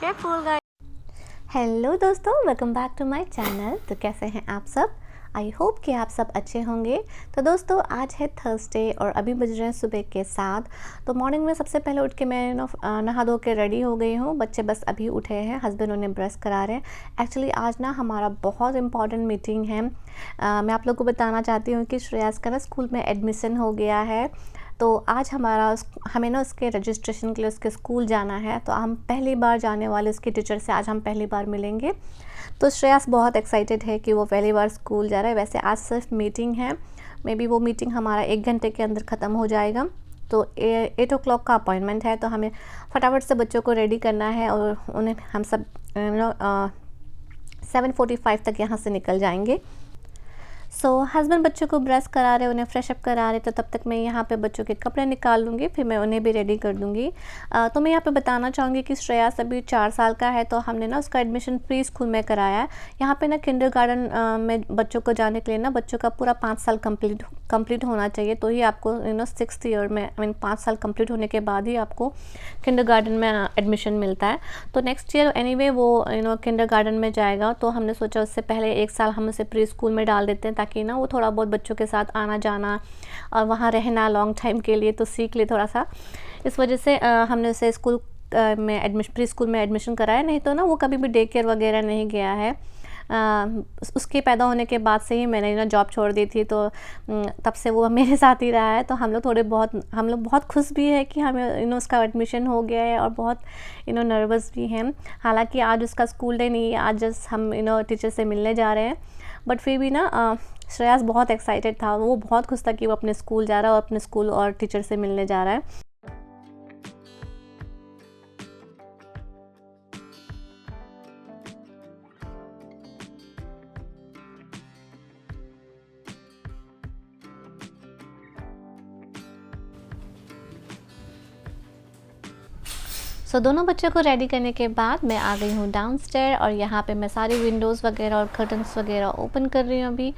Careful guys. Hello दोस्तों, welcome back to my channel. तो कैसे हैं आप सब? आई होप कि आप सब अच्छे होंगे। तो दोस्तों आज है थर्सडे और अभी बज रहे हैं सुबह के 7। तो मॉर्निंग में सबसे पहले उठ के मैं नहा धो के रेडी हो गई हूँ। बच्चे बस अभी उठे हैं, हस्बैंड उन्हें ब्रश करा रहे हैं। एक्चुअली आज ना हमारा बहुत इंपॉर्टेंट मीटिंग है। मैं आप लोग को बताना चाहती हूँ कि श्रेयस का ना स्कूल में एडमिशन हो गया है। तो आज हमें ना उसके रजिस्ट्रेशन के लिए उसके स्कूल जाना है। तो हम पहली बार जाने वाले उसके टीचर से आज हम पहली बार मिलेंगे। तो श्रेयस बहुत एक्साइटेड है कि वो पहली बार स्कूल जा रहा है। वैसे आज सिर्फ मीटिंग है, मे बी वो मीटिंग हमारा 1 घंटे के अंदर ख़त्म हो जाएगा। तो 8 o'clock का अपॉइंटमेंट है, तो हमें फटाफट से बच्चों को रेडी करना है और उन्हें हम सब 7:45 तक यहाँ से निकल जाएंगे। हस्बैंड बच्चों को ब्रश करा रहे, उन्हें फ्रेश अप करा रहे। तो तब तक मैं यहाँ पे बच्चों के कपड़े निकाल लूँगी, फिर मैं उन्हें भी रेडी कर दूँगी। तो मैं यहाँ पे बताना चाहूँगी कि श्रेयस अभी 4 साल का है, तो हमने ना उसका एडमिशन प्री स्कूल में कराया है। यहाँ पे ना किंडरगार्टन में बच्चों को जाने के लिए ना बच्चों का पूरा 5 साल कंप्लीट होना चाहिए, तो ही आपको 6th ईयर में 5 साल कंप्लीट होने के बाद ही आपको किंडरगार्टन में एडमिशन मिलता है। तो नेक्स्ट ईयर एनीवे वो किंडरगार्टन में जाएगा। तो हमने सोचा उससे पहले 1 साल हम उसे प्री स्कूल में डाल देते हैं, ताकि ना वो थोड़ा बहुत बच्चों के साथ आना जाना और वहाँ रहना लॉन्ग टाइम के लिए तो सीख ले थोड़ा सा। इस वजह से हमने उसे स्कूल में प्री स्कूल में एडमिशन कराया। नहीं तो ना वो कभी भी डे केयर वगैरह नहीं गया है। उसके पैदा होने के बाद से ही मैंने ना जॉब छोड़ दी थी, तो तब से वो मेरे साथ ही रहा है। तो हम लोग बहुत खुश भी है कि हमें उसका एडमिशन हो गया है, और बहुत नर्वस भी हैं। हालांकि आज उसका स्कूल डे नहीं है, आज जस्ट हम टीचर से मिलने जा रहे हैं। बट फिर भी ना श्रेयस बहुत एक्साइटेड था, वो बहुत खुश था कि वो अपने स्कूल जा रहा है और अपने स्कूल और टीचर से मिलने जा रहा है। दोनों बच्चों को रेडी करने के बाद मैं आ गई हूँ डाउनस्टेयर, और यहाँ पे मैं सारी विंडोज़ वगैरह और कर्टन्स वगैरह ओपन कर रही हूँ अभी।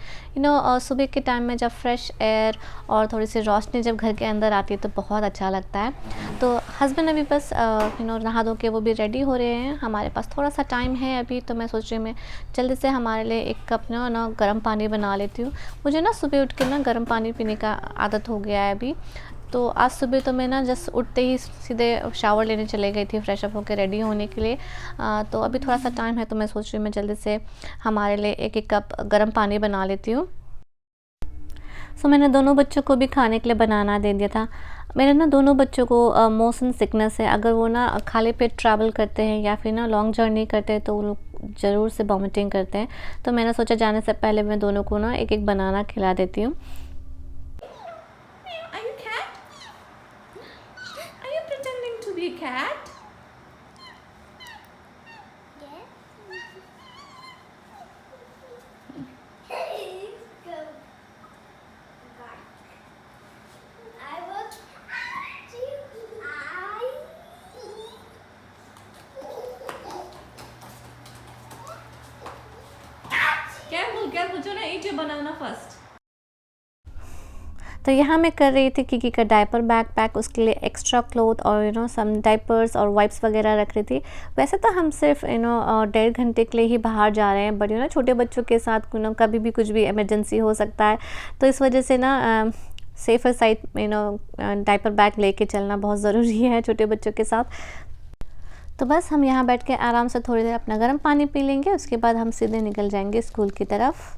सुबह के टाइम में जब फ्रेश एयर और थोड़ी सी रोशनी जब घर के अंदर आती है तो बहुत अच्छा लगता है। तो हस्बैंड अभी बस नहा धो के वो भी रेडी हो रहे हैं। हमारे पास थोड़ा सा टाइम है अभी, तो मैं सोच रही हूँ मैं जल्दी से हमारे लिए 1 कप ना गर्म पानी बना लेती हूँ। मुझे ना सुबह उठ के ना गर्म पानी पीने का आदत हो गया है अभी। तो आज सुबह तो मैं ना जस्ट उठते ही सीधे शावर लेने चले गई थी, फ्रेश अप होकर रेडी होने के लिए। तो अभी थोड़ा सा टाइम है, तो मैं सोच रही हूँ मैं जल्दी से हमारे लिए 1 कप गर्म पानी बना लेती हूँ। मैंने दोनों बच्चों को भी खाने के लिए बनाना दे दिया था। मेरे ना दोनों बच्चों को मोशन सिकनेस है। अगर वो ना खाली पेट ट्रैवल करते हैं या फिर ना लॉन्ग जर्नी करते हैं तो वो लोग ज़रूर से वॉमिटिंग करते हैं। तो मैंने सोचा जाने से पहले मैं दोनों को ना 1 बनाना खिला देती हूँ। Cat? Careful, Jonah, eat your banana first. तो यहाँ मैं कर रही थी किकी का डायपर बैग पैक, उसके लिए एक्स्ट्रा क्लोथ और सम डायपर्स और वाइप्स वगैरह रख रही थी। वैसे तो हम सिर्फ 1.5 घंटे के लिए ही बाहर जा रहे हैं, बट छोटे बच्चों के साथ कभी भी कुछ भी इमरजेंसी हो सकता है। तो इस वजह से ना सेफर साइड डायपर बैग लेके चलना बहुत ज़रूरी है छोटे बच्चों के साथ। तो बस हम यहाँ बैठ के आराम से थोड़ी देर अपना गर्म पानी पी लेंगे, उसके बाद हम सीधे निकल जाएंगे स्कूल की तरफ।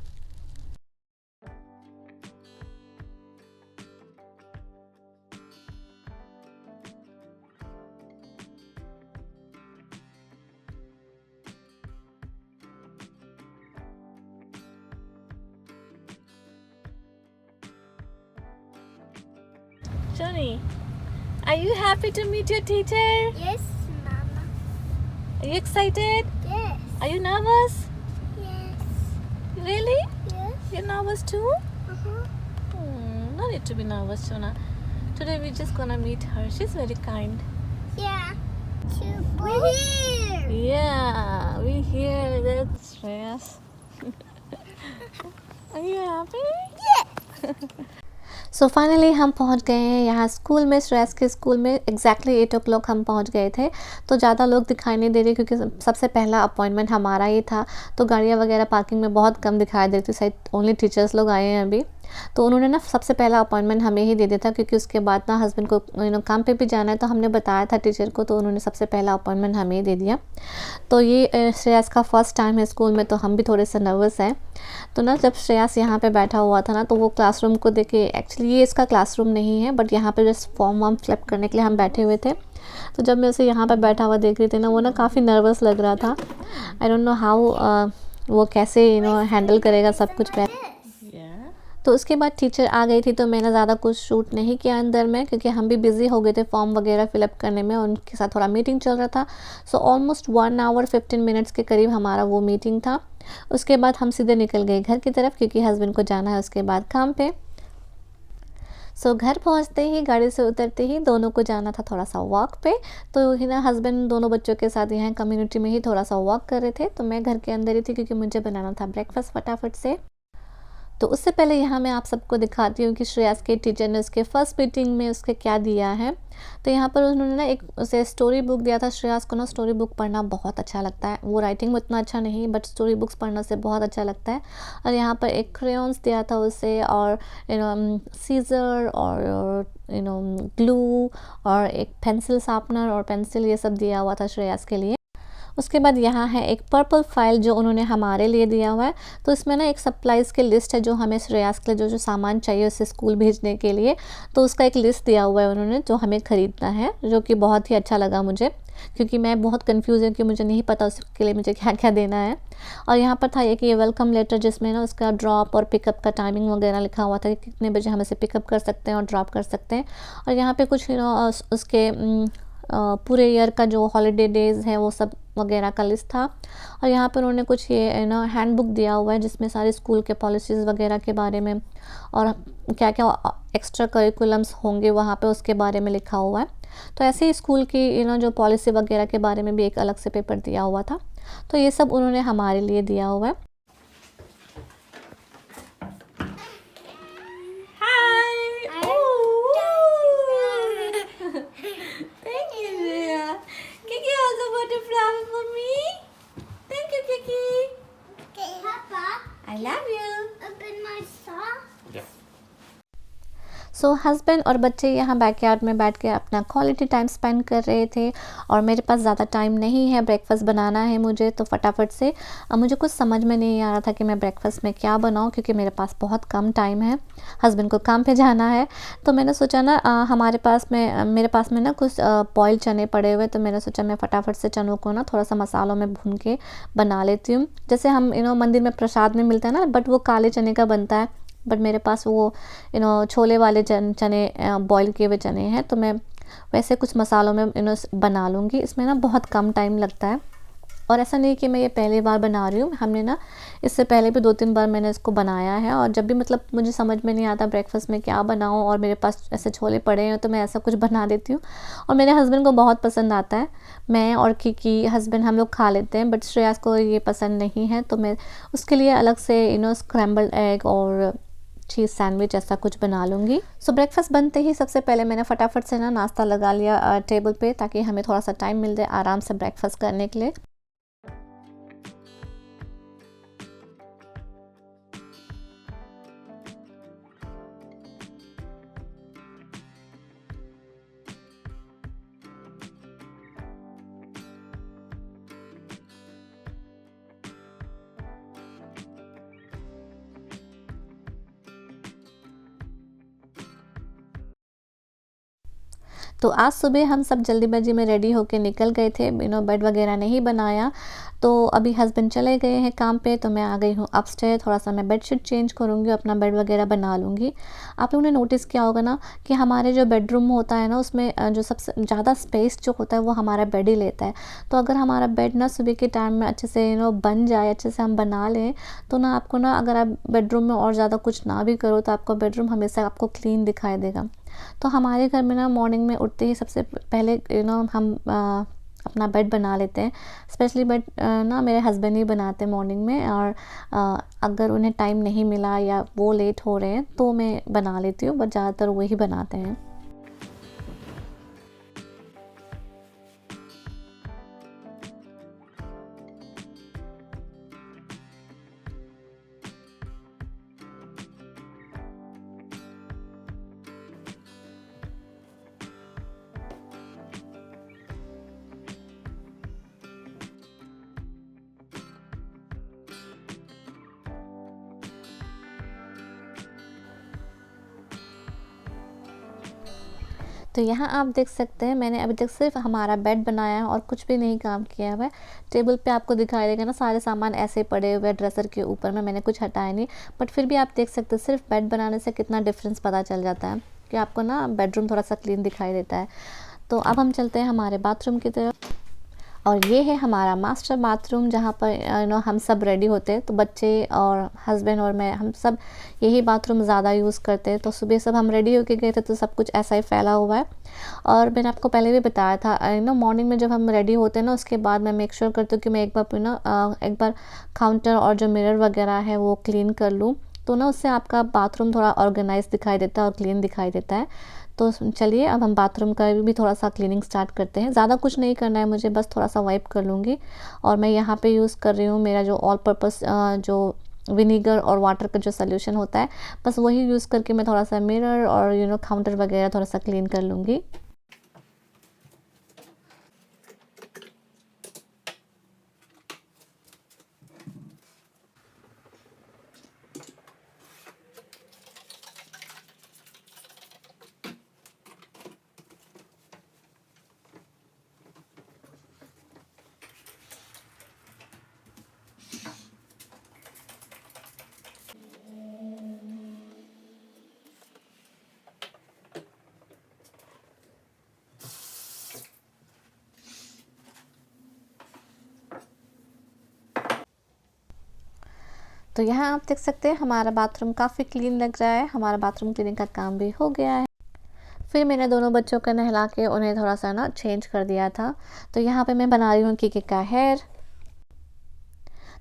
Johnny, are you happy to meet your teacher? Yes, Mama. Are you excited? Yes. Are you nervous? Yes. Really? Yes. You're nervous too? Uh-huh. No need to be nervous, Jonah. Today we're just gonna meet her. She's very kind. Yeah. We're here. Yeah, we're here. That's Shreyas. Are you happy? Yeah. So finally हम पहुंच गए हैं यहाँ school में, श्रेयस के school में। Exactly 8 o'clock हम पहुंच गए थे। तो ज़्यादा लोग दिखाई नहीं दे रहे क्योंकि सबसे पहला अपॉइंटमेंट हमारा ही था। तो गाड़ियाँ वगैरह पार्किंग में बहुत कम दिखाई देती, शायद ओनली टीचर्स लोग आए हैं अभी। तो उन्होंने ना सबसे पहला अपॉइंटमेंट हमें ही दे दिया था क्योंकि उसके बाद ना हस्बैंड को काम पे भी जाना है। तो हमने बताया था टीचर को, तो उन्होंने सबसे पहला अपॉइंटमेंट हमें ही दे दिया। तो ये श्रेयस का फर्स्ट टाइम है स्कूल में, तो हम भी थोड़े से नर्वस हैं। तो ना जब श्रेयस यहाँ पे बैठा हुआ था ना, तो वो क्लासरूम को देखे, एक्चुअली ये इसका क्लासरूम नहीं है बट यहाँ पे जस्ट फॉर्म वार्म फिलअप करने के लिए हम बैठे हुए थे। तो जब मैं उसे यहाँ पे बैठा हुआ देख रही थी ना, वो ना काफ़ी नर्वस लग रहा था। आई डोंट नो हाउ वो कैसे हैंडल करेगा सब कुछ। तो उसके बाद टीचर आ गई थी, तो मैंने ज़्यादा कुछ शूट नहीं किया अंदर में क्योंकि हम भी बिज़ी हो गए थे फॉर्म वगैरह फिलअप करने में, उनके साथ थोड़ा मीटिंग चल रहा था। सो ऑलमोस्ट 1 hour 15 minutes के करीब हमारा वो मीटिंग था। उसके बाद हम सीधे निकल गए घर की तरफ क्योंकि हस्बैंड को जाना है उसके बाद काम पे। सो घर पहुंचते ही, गाड़ी से उतरते ही दोनों को जाना था थोड़ा सा वॉक पे। तो ही ना हस्बैंड दोनों बच्चों के साथ यहाँ कम्युनिटी में ही थोड़ा सा वॉक कर रहे थे। तो मैं घर के अंदर ही थी क्योंकि मुझे बनाना था ब्रेकफास्ट फटाफट से। तो उससे पहले यहाँ मैं आप सबको दिखाती हूँ कि श्रेयस के टीचर ने उसके फर्स्ट मीटिंग में उसके क्या दिया है। तो यहाँ पर उन्होंने ना एक उसे स्टोरी बुक दिया था। श्रेयस को ना स्टोरी बुक पढ़ना बहुत अच्छा लगता है। वो राइटिंग में उतना अच्छा नहीं, बट स्टोरी बुक्स पढ़ना से बहुत अच्छा लगता है। और यहाँ पर एक क्रेयॉन्स दिया था उसे, और सीजर और ग्लू और एक पेंसिल शार्पनर और पेंसिल, ये सब दिया हुआ था श्रेयस के लिए। उसके बाद यहाँ है एक पर्पल फाइल जो उन्होंने हमारे लिए दिया हुआ है। तो इसमें ना एक सप्लाइज़ की लिस्ट है जो हमें श्रेयस के लिए जो सामान चाहिए उसे स्कूल भेजने के लिए। तो उसका एक लिस्ट दिया हुआ है उन्होंने जो हमें ख़रीदना है, जो कि बहुत ही अच्छा लगा मुझे क्योंकि मैं बहुत कंफ्यूज हूँ कि मुझे नहीं पता उसके लिए मुझे क्या क्या देना है। और यहाँ पर था एक ये वेलकम लेटर जिसमें ना उसका ड्रॉप और पिकअप का टाइमिंग वगैरह लिखा हुआ था कि कितने बजे हम इसे पिकअप कर सकते हैं और ड्रॉप कर सकते हैं। और यहाँ पे कुछ उसके पूरे ईयर का जो हॉलीडे डेज़ है वो सब वगैरह का लिस्ट था। और यहाँ पर उन्होंने कुछ ये हैंडबुक दिया हुआ है जिसमें सारे स्कूल के पॉलिसीज़ वगैरह के बारे में और क्या क्या एक्स्ट्रा करिकुलम्स होंगे वहाँ पे उसके बारे में लिखा हुआ है। तो ऐसे ही स्कूल की जो पॉलिसी वगैरह के बारे में भी एक अलग से पेपर दिया हुआ था। तो ये सब उन्होंने हमारे लिए दिया हुआ है। Kiki also bought a flower for me. Thank you, Kiki. Okay, Papa, I love you. open my sock. So husband और बच्चे यहाँ बैकयार्ड में बैठ के अपना क्वालिटी टाइम स्पेंड कर रहे थे। और मेरे पास ज़्यादा टाइम नहीं है, ब्रेकफास्ट बनाना है मुझे, तो फटाफट से मुझे कुछ समझ में नहीं आ रहा था कि मैं ब्रेकफास्ट में क्या बनाऊँ क्योंकि मेरे पास बहुत कम टाइम है, हस्बैंड को काम पे जाना है। तो मैंने सोचा ना मेरे पास में ना कुछ बॉयल चने पड़े हुए, तो मैंने सोचा मैं फटाफट से चनों को ना थोड़ा सा मसालों में भून के बना लेती हूँ। जैसे हम मंदिर में प्रसाद में मिलता है ना, बट वो काले चने का बनता है, बट मेरे पास वो छोले वाले चने बॉईल किए हुए चने हैं। तो मैं वैसे कुछ मसालों में बना लूँगी। इसमें ना बहुत कम टाइम लगता है और ऐसा नहीं कि मैं ये पहली बार बना रही हूँ, हमने ना इससे पहले भी 2-3 बार मैंने इसको बनाया है। और जब भी मतलब मुझे समझ में नहीं आता ब्रेकफास्ट में क्या बनाऊँ और मेरे पास ऐसे छोले पड़े हैं तो मैं ऐसा कुछ बना देती हूँ और मेरे हस्बैंड को बहुत पसंद आता है। मैं और किकी हस्बैंड हम लोग खा लेते हैं, बट श्रेयस को ये पसंद नहीं है। तो मैं उसके लिए अलग से स्क्रैम्बल्ड एग और चीज़ सैंडविच ऐसा कुछ बना लूँगी। सो ब्रेकफास्ट बनते ही सबसे पहले मैंने फटाफट से ना नाश्ता लगा लिया टेबल पे, ताकि हमें थोड़ा सा टाइम मिल जाए आराम से ब्रेकफास्ट करने के लिए। तो आज सुबह हम सब जल्दीबाजी में रेडी होके निकल गए थे, बेड वगैरह नहीं बनाया। तो अभी हस्बैंड चले गए हैं काम पे, तो मैं आ गई हूँ अपस्टेयर। थोड़ा सा मैं बेडशीट चेंज करूँगी, अपना बेड वगैरह बना लूँगी। आप लोगों ने नोटिस किया होगा ना कि हमारे जो बेडरूम होता है ना, उसमें जो सबसे ज़्यादा स्पेस जो होता है वो हमारा बेड ही लेता है। तो अगर हमारा बेड ना सुबह के टाइम में अच्छे से बन जाए, अच्छे से हम बना लें, तो ना आपको ना अगर आप बेडरूम में और ज़्यादा कुछ ना भी करो तो आपका बेडरूम हमेशा आपको क्लीन दिखाई देगा। तो हमारे घर में ना मॉर्निंग में उठते ही सबसे पहले हम अपना बेड बना लेते हैं। स्पेशली बेड ना मेरे हस्बैंड ही बनाते हैं मॉर्निंग में, और अगर उन्हें टाइम नहीं मिला या वो लेट हो रहे हैं तो मैं बना लेती हूँ, बट ज़्यादातर वही बनाते हैं। तो यहाँ आप देख सकते हैं मैंने अभी तक सिर्फ हमारा बेड बनाया है और कुछ भी नहीं काम किया हुआ है। टेबल पे आपको दिखाई देगा ना, सारे सामान ऐसे पड़े हुए हैं ड्रेसर के ऊपर में, मैंने कुछ हटाया नहीं। बट फिर भी आप देख सकते हैं सिर्फ बेड बनाने से कितना डिफरेंस पता चल जाता है कि आपको ना बेडरूम थोड़ा सा क्लीन दिखाई देता है। तो अब हम चलते हैं हमारे बाथरूम की तरफ, और ये है हमारा मास्टर बाथरूम जहाँ पर हम सब रेडी होते हैं। तो बच्चे और हस्बैंड और मैं, हम सब यही बाथरूम ज़्यादा यूज़ करते हैं। तो सुबह सब हम रेडी होके गए थे तो सब कुछ ऐसा ही फैला हुआ है। और मैंने आपको पहले भी बताया था मॉर्निंग में जब हम रेडी होते हैं ना, उसके बाद मैं मेक श्योर करती हूँ कि मैं एक बार काउंटर और जो मिरर वगैरह है वो क्लीन कर लूँ। तो ना उससे आपका बाथरूम थोड़ा ऑर्गेनाइज दिखाई देता है और क्लीन दिखाई देता है। तो चलिए अब हम बाथरूम का भी थोड़ा सा क्लीनिंग स्टार्ट करते हैं। ज़्यादा कुछ नहीं करना है मुझे, बस थोड़ा सा वाइप कर लूँगी। और मैं यहाँ पे यूज़ कर रही हूँ मेरा जो ऑल पर्पस जो विनीगर और वाटर का जो सोल्यूशन होता है, बस वही यूज़ करके मैं थोड़ा सा मिरर और काउंटर वगैरह थोड़ा सा क्लीन कर लूँगी। तो यहाँ आप देख सकते हैं हमारा बाथरूम काफ़ी क्लीन लग रहा है। हमारा बाथरूम क्लीनिंग का काम भी हो गया है। फिर मैंने दोनों बच्चों को नहला के उन्हें थोड़ा सा ना चेंज कर दिया था। तो यहाँ पे मैं बना रही हूँ किकी का हेयर।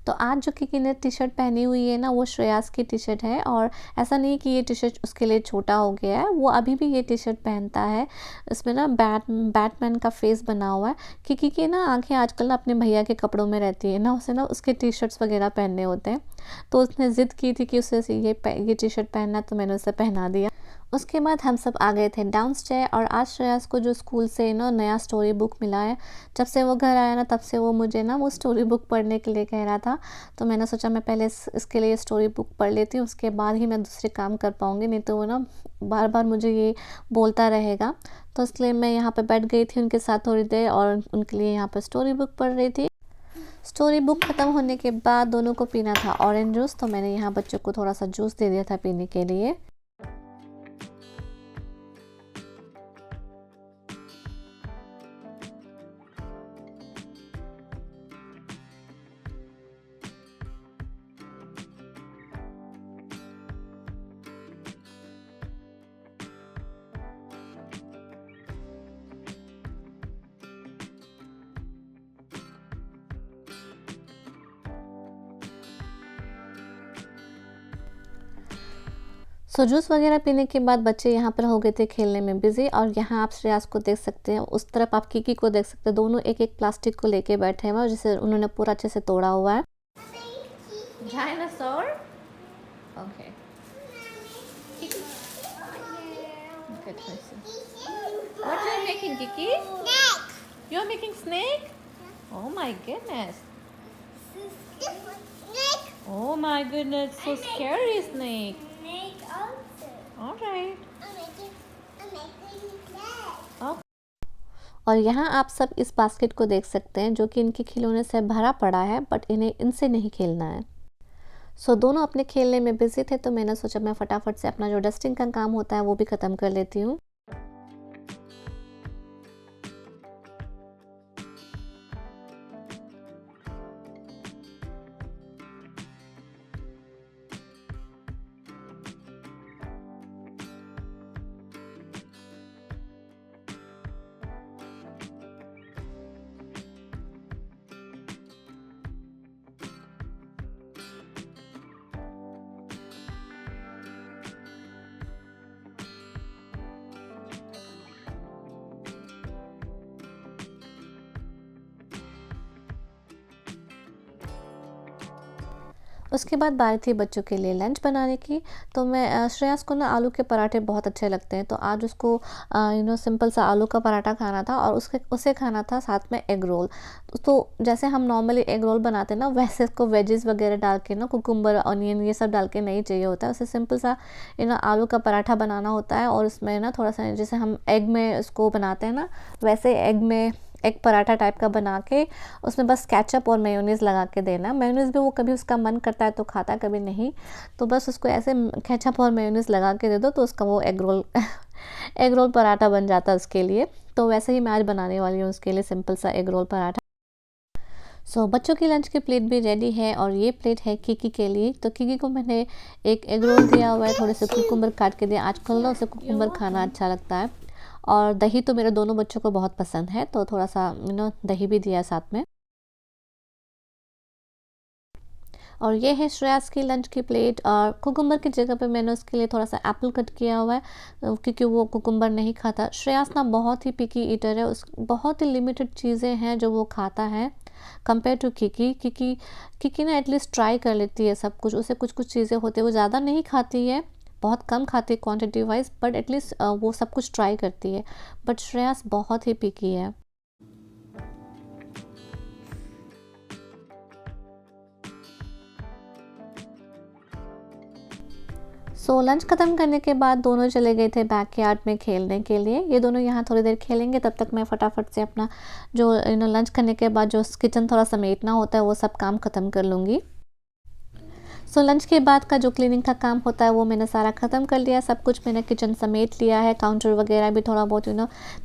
तो आज जो किकी ने टी शर्ट पहनी हुई है ना, वो श्रेयास की टी शर्ट है, और ऐसा नहीं कि ये टी शर्ट उसके लिए छोटा हो गया है, वो अभी भी ये टी शर्ट पहनता है। इसमें ना बैटमैन का फेस बना हुआ है। किकी की ना आंखें आजकल ना अपने भैया के कपड़ों में रहती है ना, उसे ना उसके टी शर्ट्स वगैरह पहनने होते हैं। तो उसने ज़िद की थी कि उसे ये टी शर्ट पहनना है, तो मैंने उसे पहना दिया। उसके बाद हम सब आ गए थे डाउनस्टेयर, और आज श्रेयस को जो स्कूल से ना नया स्टोरी बुक मिला है, जब से वो घर आया ना तब से वो मुझे ना वो स्टोरी बुक पढ़ने के लिए कह रहा था। तो मैंने सोचा मैं पहले इसके लिए स्टोरी बुक पढ़ लेती हूँ, उसके बाद ही मैं दूसरे काम कर पाऊँगी, नहीं तो वो ना बार बार मुझे ये बोलता रहेगा। तो इसलिए मैं यहाँ पर बैठ गई थी उनके साथ थोड़ी देर, और उनके लिए यहाँ पर स्टोरी बुक पढ़ रही थी। स्टोरी बुक ख़त्म होने के बाद दोनों को पीना था ऑरेंज जूस, तो मैंने यहाँ बच्चों को थोड़ा सा जूस दे दिया था पीने के लिए। सो जूस वगैरह पीने के बाद बच्चे यहाँ पर हो गए थे खेलने में बिज़ी, और यहाँ आप श्रेयास को देख सकते हैं, उस तरफ आप किकी को देख सकते हैं। दोनों एक एक प्लास्टिक को लेके बैठे हुए हैं, जिसे उन्होंने पूरा अच्छे से तोड़ा हुआ है। Dinosaur? Okay. What are you making, Kiki? Next. You're making snake? Oh my goodness. Snake. Oh my goodness, so scary snake. Snake also. All right. I'm making snake. Okay. और यहाँ आप सब इस बास्केट को देख सकते हैं जो कि इनके खिलौने से भरा पड़ा है, बट इन्हें इनसे नहीं खेलना है। सो दोनों अपने खेलने में बिजी थे, तो मैंने सोचा मैं फटाफट से अपना जो डस्टिंग का काम होता है वो भी ख़त्म कर लेती हूँ। उसके बाद बारी थी बच्चों के लिए लंच बनाने की। तो मैं श्रेयस को ना आलू के पराठे बहुत अच्छे लगते हैं, तो आज उसको सिंपल सा आलू का पराठा खाना था और उसे खाना था साथ में एग रोल। तो जैसे हम नॉर्मली एग रोल बनाते हैं ना, वैसे इसको वेजेस वगैरह डाल के ना, कुकुम्बर, ऑनियन ये सब डाल के नहीं चाहिए होता है। उसे सिंपल सा आलू का पराठा बनाना होता है और उसमें ना थोड़ा सा जैसे हम एग में इसको बनाते हैं ना, वैसे एग पराठा टाइप का बना के उसमें बस केचप और मेयोनीज़ लगा के देना। मेयोनीज़ भी वो कभी उसका मन करता है तो खाता है, कभी नहीं, तो बस उसको ऐसे केचप और मेयोनीज़ लगा के दे दो तो उसका वो egg roll egg roll paratha बन जाता है उसके लिए। तो वैसे ही मैं आज बनाने वाली हूँ उसके लिए सिंपल सा एग रोल पराठा। बच्चों की लंच की प्लेट भी रेडी है और ये प्लेट है किकी के लिए। तो किकी को मैंने एक एग रोल दिया हुआ है, थोड़े से कुकुम्बर काट के दिया। आजकल ना उसे कुकुम्बर खाना अच्छा लगता है और दही तो मेरे दोनों बच्चों को बहुत पसंद है, तो थोड़ा सा दही भी दिया साथ में। और ये है श्रेयस की लंच की प्लेट और कुकुम्बर की जगह पे मैंने उसके लिए थोड़ा सा एप्पल कट किया हुआ है क्योंकि वो कुकुम्बर नहीं खाता। श्रेयस ना बहुत ही पिकी ईटर है, उस बहुत ही लिमिटेड चीज़ें हैं जो वो खाता है कंपेयर टू किकी ना एटलीस्ट ट्राई कर लेती है सब कुछ। उसे कुछ कुछ चीज़ें होती है, वो ज़्यादा नहीं खाती है, बहुत कम खाती है क्वांटिटी वाइज, बट एटलीस्ट वो सब कुछ ट्राई करती है। बट श्रेयस बहुत ही पिकी है। लंच ख़त्म करने के बाद दोनों चले गए थे बैकयार्ड में खेलने के लिए। ये दोनों यहाँ थोड़ी देर खेलेंगे, तब तक मैं फटाफट से अपना जो लंच करने के बाद जो किचन थोड़ा समेटना होता है वो सब काम ख़त्म कर लूँगी। लंच के बाद का जो क्लीनिंग का काम होता है वो मैंने सारा ख़त्म कर लिया। सब कुछ मैंने किचन समेट लिया है, काउंटर वगैरह भी थोड़ा बहुत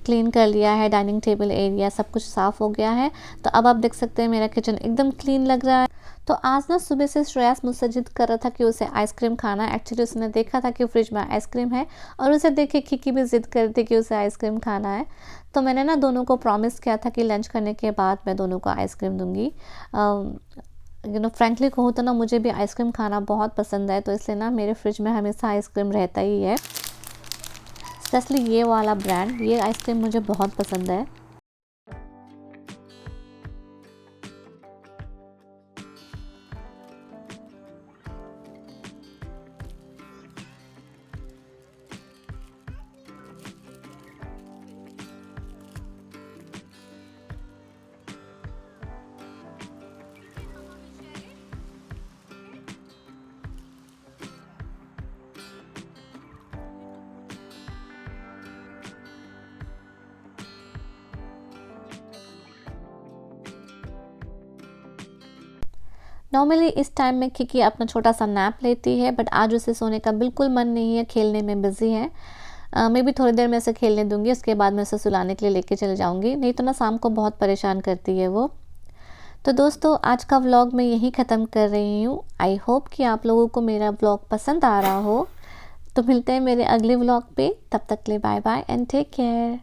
क्लीन कर लिया है, डाइनिंग टेबल एरिया सब कुछ साफ़ हो गया है। तो अब आप देख सकते हैं मेरा किचन एकदम क्लीन लग रहा है। तो आज ना सुबह से श्रेयस मुझसे जिद कर रहा था कि उसे आइसक्रीम खाना है। एक्चुअली उसने देखा था कि फ्रिज में आइसक्रीम है और उसे देख के किकी भी जिद कर रही थी कि उसे आइसक्रीम खाना है। तो मैंने ना दोनों को प्रॉमिस किया था कि लंच करने के बाद मैं दोनों को आइसक्रीम दूँगी। फ्रैंकली कहूँ तो ना मुझे भी आइसक्रीम खाना बहुत पसंद है, तो इसलिए ना मेरे फ्रिज में हमेशा आइसक्रीम रहता ही है। स्पेशली ये वाला ब्रांड, ये आइसक्रीम मुझे बहुत पसंद है। नॉर्मली इस टाइम में किकी अपना छोटा सा नैप लेती है, बट आज उसे सोने का बिल्कुल मन नहीं है, खेलने में बिज़ी है। मैं भी थोड़ी देर में उसे खेलने दूंगी, उसके बाद मैं उसे सुलाने के लिए लेके चले जाऊंगी, नहीं तो ना शाम को बहुत परेशान करती है वो। तो दोस्तों आज का व्लॉग मैं यहीं ख़त्म कर रही हूँ। आई होप कि आप लोगों को मेरा व्लॉग पसंद आ रहा हो। तो मिलते हैं मेरे अगले व्लॉग पे, तब तक के लिए bye bye and take care.